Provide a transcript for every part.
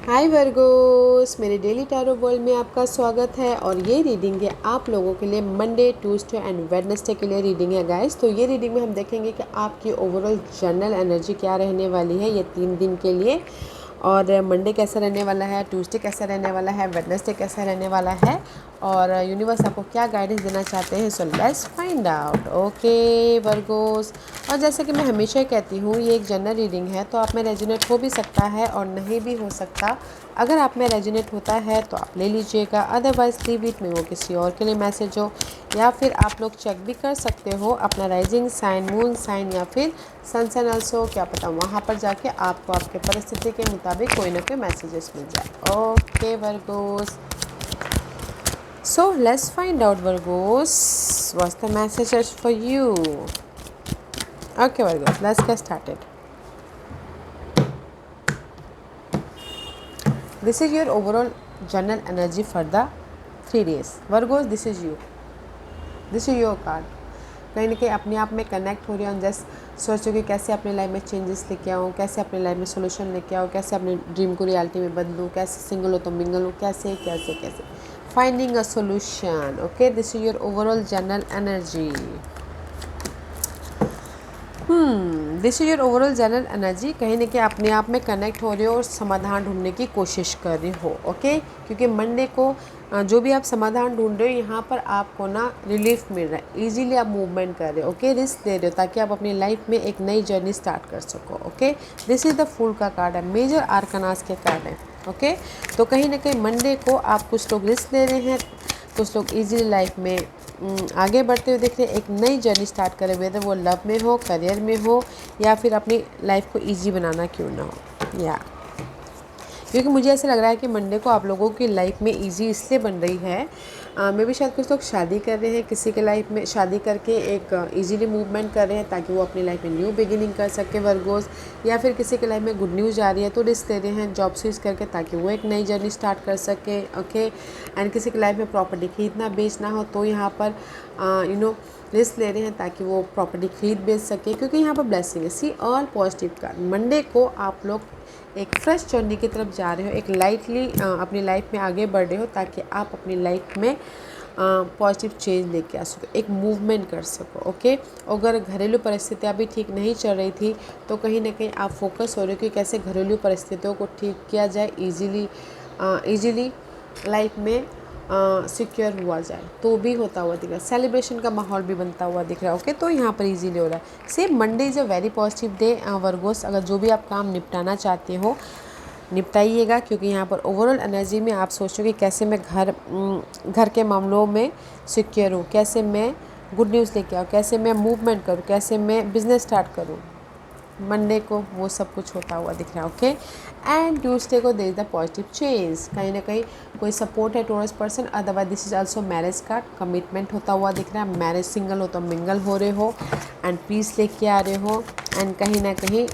हाय Virgo's, मेरे daily tarot world में आपका स्वागत है। और ये रीडिंग है आप लोगों के लिए मंडे, ट्यूसडे एंड वेडनेसडे के लिए रीडिंग है गाइस। तो ये रीडिंग में हम देखेंगे कि आपकी ओवरऑल जनरल एनर्जी क्या रहने वाली है ये 3 दिन के लिए। और मंडे कैसा रहने वाला है, ट्यूसडे कैसा रहने वाला है, वेडनेसडे कैसा रहने वाला है, और यूनिवर्स आपको क्या गाइडेंस देना चाहते हैं। So let's find out. Okay Virgo's, और जैसे कि मैं हमेशा कहती हूँ ये एक जनरल रीडिंग है, तो आप में रेजोनेट हो भी सकता है और नहीं भी हो सकता। अगर आप में रेजोनेट होता है तो आप ले लीजिएगा, अदरवाइज लीव इट में वो किसी और के लिए मैसेज हो। या फिर आप लोग चेक भी कर सकते हो अपना राइजिंग साइन, मून साइन या फिर सन साइन ऑल्सो, क्या पता वहाँ पर जाके आपको आपके परिस्थिति के मुताबिक कोई ना कोई मैसेजेस मिल जाए। Okay Virgo's, so let's find out Virgos what's the messages for you. Okay Virgos, let's get started. This is your overall general energy for the 3 days. Virgos, this is you, this is your card. कहीं ना कहीं अपने आप में connect हो रही हूँ, just सोचो कि कैसे अपने लाइफ में चेंजेस लेके आऊँ, कैसे अपने लाइफ में सोल्यूशन लेके आऊँ, कैसे अपने ड्रीम को रियलिटी में बदलूँ, कैसे सिंगल हो तो मिंगल हो, कैसे कैसे कैसे finding a solution. Okay, this is your overall general energy. This is your overall general energy. कहीं ना कहीं अपने आप में कनेक्ट हो रहे हो और समाधान ढूंढने की कोशिश कर रहे हो। ओके, क्योंकि मंडे को जो भी आप समाधान ढूंढ रहे हो यहाँ पर आपको ना रिलीफ मिल रहा है, इजीली आप मूवमेंट कर रहे हो। ओके, रिस्क ले रहे हो ताकि आप अपनी लाइफ में एक नई जर्नी स्टार्ट कर सको। Okay, this is the fool का कार्ड है, मेजर आर्कनास के कार्ड है। ओके, तो कहीं ना कहीं मंडे को आप कुछ लोग रिस्क ले रहे हैं, कुछ लोग इजीली लाइफ में आगे बढ़ते हुए देख रहे हैं, एक नई जर्नी स्टार्ट करें, वेदर वो लव में हो, करियर में हो, या फिर अपनी लाइफ को इजी बनाना क्यों ना हो। या क्योंकि मुझे ऐसा लग रहा है कि मंडे को आप लोगों की लाइफ में इजी इसलिए बन रही है, मे भी शायद कुछ लोग शादी कर रहे हैं, किसी के लाइफ में शादी करके एक इजीली मूवमेंट कर रहे हैं ताकि वो अपनी लाइफ में न्यू बिगिनिंग कर सके वर्गोस। या फिर किसी के लाइफ में गुड न्यूज़ आ रही है तो रिस्क ले रहे हैं जॉब स्विच करके ताकि वो एक नई जर्नी स्टार्ट कर सके। ओके, एंड किसी के लाइफ में प्रॉपर्टी खरीदना बेचना हो तो यहाँ पर रिस्क ले रहे हैं ताकि वो प्रॉपर्टी खरीद बेच सके, क्योंकि यहाँ पर ब्लेसिंग है। सी ऑल पॉजिटिव का मंडे को आप लोग एक फ्रेश जर्नी की तरफ जा रहे हो, एक लाइटली अपनी लाइफ में आगे बढ़ रहे हो ताकि आप अपनी लाइफ में पॉजिटिव चेंज लेके आ सको, एक मूवमेंट कर सको। ओके, अगर घरेलू परिस्थितियाँ भी ठीक नहीं चल रही थी तो कहीं ना कहीं आप फोकस हो रहे हो कि कैसे घरेलू परिस्थितियों को ठीक किया जाए, इजीली लाइफ में सिक्योर हुआ जाए, तो भी होता हुआ दिख रहा है। सेलिब्रेशन का माहौल भी बनता हुआ दिख रहा है। ओके, तो यहाँ पर इजीली हो रहा है। Same Monday is a very positive day Virgo's. अगर जो भी आप काम निपटाना चाहते हो निपटाइएगा, क्योंकि यहाँ पर ओवरऑल एनर्जी में आप सोचो कि कैसे मैं घर के मामलों में सिक्योर हूँ, कैसे मैं गुड न्यूज़ लेके आऊँ, कैसे मैं मूवमेंट करूँ, कैसे मैं बिज़नेस स्टार्ट करूँ। मंडे को वो सब कुछ होता हुआ दिख रहा है। ओके, एंड ट्यूसडे को देयर द पॉजिटिव चेंज, कहीं ना कहीं कोई सपोर्ट है towards person, otherwise this is also marriage card, commitment होता हुआ दिख रहा है। मैरिज सिंगल हो तो मिंगल हो रहे हो एंड पीस लेके आ रहे हो, एंड कहीं ना कहीं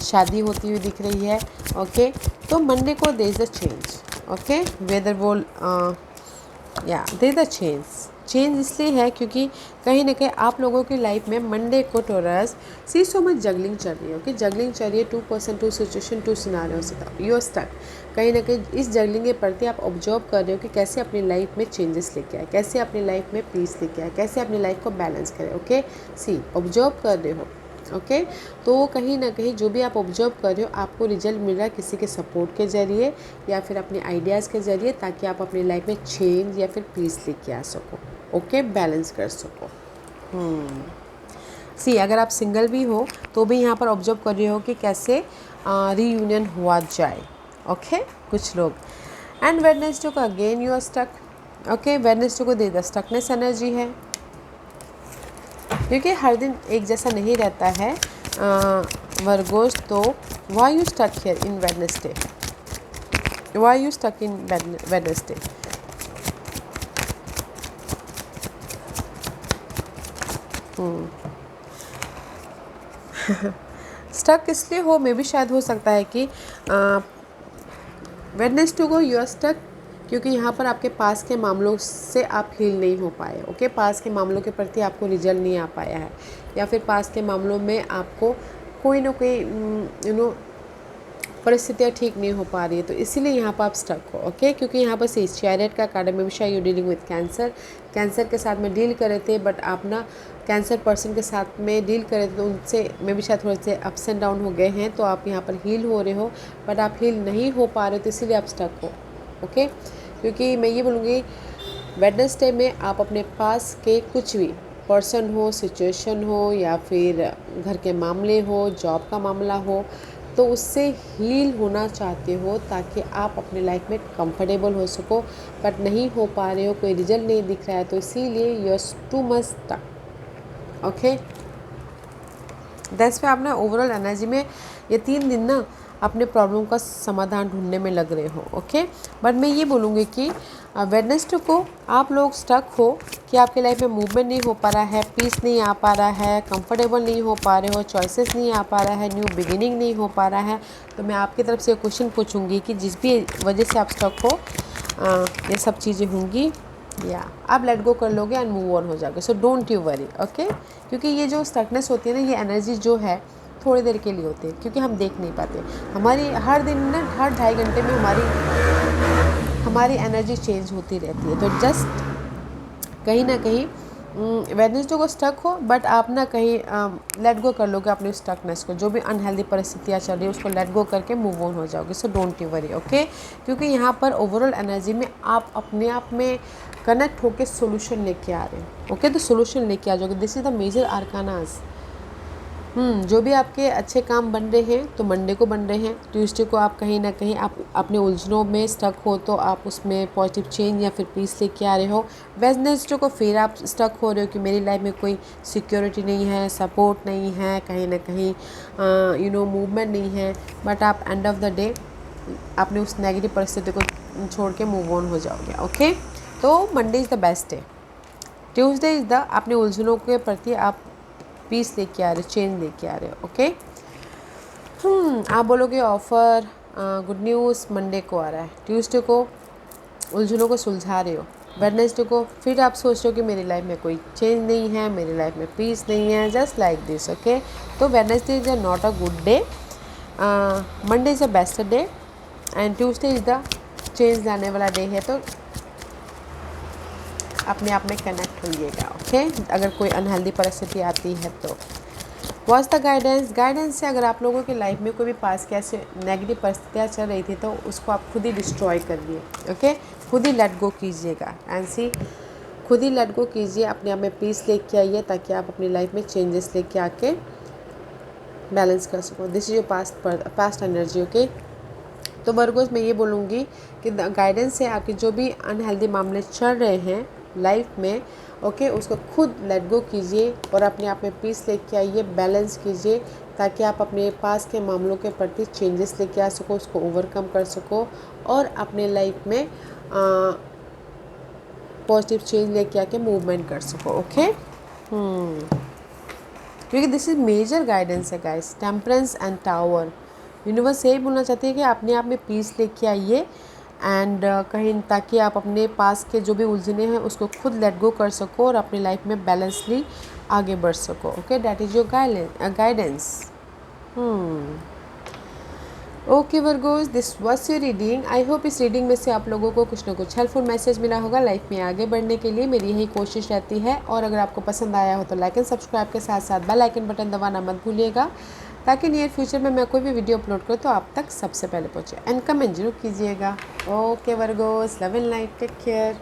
शादी होती हुई दिख रही है। ओके, तो मंडे को there is the change. Okay, whether वो या देयर द चेंज इसलिए है क्योंकि कहीं ना कहीं आप लोगों की लाइफ में मंडे को टोरस सी सो मच जगलिंग चल रही है। ओके, जगलिंग चल रही है, 2% 2 सिचुएशन 2 सिनारियो से यू आर स्टक। कहीं ना कहीं इस जगलिंग के प्रति आप ऑब्जर्व कर रहे हो कि कैसे अपनी लाइफ में चेंजेस लेके आए, कैसे अपनी लाइफ में पीस लेके आए, कैसे अपनी लाइफ को बैलेंस करें। ओके, सी ऑब्जर्व कर रहे हो। ओके, तो कहीं ना कहीं जो भी आप ऑब्जर्व कर रहे हो आपको रिजल्ट मिल रहा है किसी के सपोर्ट के ज़रिए या फिर अपने आइडियाज़ के ज़रिए, ताकि आप अपनी लाइफ में चेंज या फिर पीस लेके आ सको। ओके, बैलेंस कर सको। सी अगर आप सिंगल भी हो तो भी यहाँ पर ऑब्जर्व कर रहे हो कि कैसे रीयूनियन हुआ जाए। ओके, कुछ लोग एंड वेडनेसडे को again you are stuck. Okay, Wednesday को दे स्टकनेस एनर्जी है, क्योंकि हर दिन एक जैसा नहीं रहता है वर्गोस। तो why you stuck here in Wednesday, why you stuck in Wednesday. Stuck इसलिए हो, मे भी शायद हो सकता है कि वेडनेसडे को यू आर स्टक क्योंकि यहाँ पर आपके पास के मामलों से आप हील नहीं हो पाए। ओके, पास के मामलों के प्रति आपको रिजल्ट नहीं आ पाया है, या फिर पास के मामलों में आपको कोई ना कोई परिस्थितियाँ ठीक नहीं हो पा रही है, तो इसीलिए यहाँ पर आप स्टक हो। ओके, क्योंकि यहाँ पर से चैरियट का कार्ड में हमेशा you dealing with cancer, cancer के साथ में डील कर रहे थे, बट आप ना कैंसर पर्सन के साथ में डील कर रहे थे, तो उनसे में भी शायद थोड़े से अप्स एंड डाउन हो गए हैं, तो आप यहाँ पर हील हो रहे हो, बट आप हील नहीं हो पा रहे हो, तो इसीलिए आप स्टक हो। ओके, क्योंकि मैं ये बोलूँगी वेडनेसडे में आप अपने पास के कुछ भी पर्सन हो, सिचुएशन हो, या फिर घर के मामले हो, जॉब का मामला हो, तो उससे हील होना चाहते हो ताकि आप अपने लाइफ में कंफर्टेबल हो सको, बट नहीं हो पा रहे हो, कोई रिजल्ट नहीं दिख रहा है, तो इसीलिए you are too much stuck. Okay, that's पे आप ना ओवरऑल एनर्जी में ये 3 दिन ना अपने प्रॉब्लम का समाधान ढूंढने में लग रहे हो। ओके, बट मैं ये बोलूँगी कि वेडनेसडे को आप लोग स्टक हो कि आपके लाइफ में मूवमेंट नहीं हो पा रहा है, पीस नहीं आ पा रहा है, कंफर्टेबल नहीं हो पा रहे हो, चॉइसेस नहीं आ पा रहा है, न्यू बिगिनिंग नहीं हो पा रहा है, तो मैं आपकी तरफ से क्वेश्चन पूछूंगी कि जिस भी वजह से आप स्टक हो ये सब चीज़ें होंगी या आप लेट गो कर लोगे एंड मूव ऑन हो जाओगे। So don't you worry. Okay, क्योंकि ये जो स्टकनेस होती है ना, ये एनर्जी जो है थोड़ी देर के लिए होती है, क्योंकि हम देख नहीं पाते। हमारी हर दिन ना हर 2.5 घंटे में हमारी एनर्जी चेंज होती रहती है, तो जस्ट कहीं ना कहीं वेडनेसडे को स्टक हो, बट आप ना कहीं लेट गो कर लोगे अपनी स्टकनेस को, जो भी अनहेल्दी परिस्थितियाँ चल रही है उसको लेट गो करके मूव ऑन हो जाओगे। So don't you worry. Okay, क्योंकि यहाँ पर ओवरऑल एनर्जी में आप अपने आप में कनेक्ट होकर सोल्यूशन लेके आ रहे हो। ओके, तो सोल्यूशन लेके आ जाओगे। This is the major arcanas. जो भी आपके अच्छे काम बन रहे हैं तो मंडे को बन रहे हैं, ट्यूसडे को आप कहीं ना कहीं आप अपने उलझनों में स्टक हो तो आप उसमें पॉजिटिव चेंज या फिर पीस लेके आ रहे हो। वेडनेसडे को फिर आप स्टक हो रहे हो कि मेरी लाइफ में कोई सिक्योरिटी नहीं है, सपोर्ट नहीं है, कहीं ना कहीं मूवमेंट नहीं है, बट आप एंड ऑफ द डे अपने उस नेगेटिव परिस्थिति को छोड़ के मूव ऑन हो जाओगे। ओके, तो Monday is the best day, Tuesday is the अपने उलझनों के प्रति आप पीस लेके आ रहे, चेंज लेके आ रहे हो। ओके, आप बोलोगे ऑफ़र गुड न्यूज़ मंडे को आ रहा है, ट्यूसडे को उलझनों को सुलझा रहे हो, वेडनेसडे को फिर आप सोच रहे हो कि मेरी लाइफ में कोई चेंज नहीं है, मेरी लाइफ में पीस नहीं है, जस्ट लाइक दिस। ओके, तो Wednesday is not a good day, Monday is a best day and Tuesday is the change लाने वाला डे है, तो अपने आप में कनेक्ट होइएगा। ओके, अगर कोई अनहेल्दी परिस्थिति आती है तो वॉच द गाइडेंस से अगर आप लोगों की लाइफ में कोई भी पास के ऐसे नेगेटिव परिस्थितियाँ चल रही थी तो उसको आप खुद ही डिस्ट्रॉय करिए। ओके, खुद ही लेट गो कीजिएगा एंड सी, खुद ही लेट गो कीजिए, अपने आप में पीस लेके आइए ताकि आप अपनी लाइफ में चेंजेस लेके आके बैलेंस कर सको। This is your past energy. Okay, तो वर्गोस मैं ये बोलूँगी कि गाइडेंस से आपके जो भी अनहेल्दी मामले चल रहे हैं लाइफ में, ओके, उसको खुद लेट गो कीजिए और अपने आप में पीस लेके आइए, बैलेंस कीजिए ताकि आप अपने पास के मामलों के प्रति चेंजेस लेके आ सको, उसको ओवरकम कर सको और अपने लाइफ में पॉजिटिव चेंज लेके आके मूवमेंट कर सको। ओके, क्योंकि दिस इज मेजर गाइडेंस है guys, temperance and tower. Universe यही बोलना चाहती है कि अपने आप में पीस लेके आइए एंड कहीं ताकि आप अपने पास के जो भी उलझने हैं उसको खुद लेट गो कर सको और अपनी लाइफ में बैलेंसली आगे बढ़ सको। Okay, that is your guidance. Okay Virgos, this was your reading. I hope इस रीडिंग में से आप लोगों को कुछ ना कुछ हेल्पफुल मैसेज मिला होगा। लाइफ में आगे बढ़ने के लिए मेरी यही कोशिश रहती है, और अगर आपको पसंद आया हो तो लाइक एंड सब्सक्राइब के साथ साथ बेल आइकन बटन दबाना मत भूलिएगा ताकि नियर फ्यूचर में मैं कोई भी वीडियो अपलोड करूँ तो आप तक सबसे पहले पहुँचे। एंड कमेंट जरूर कीजिएगा। Okay Virgos, love and light, take care.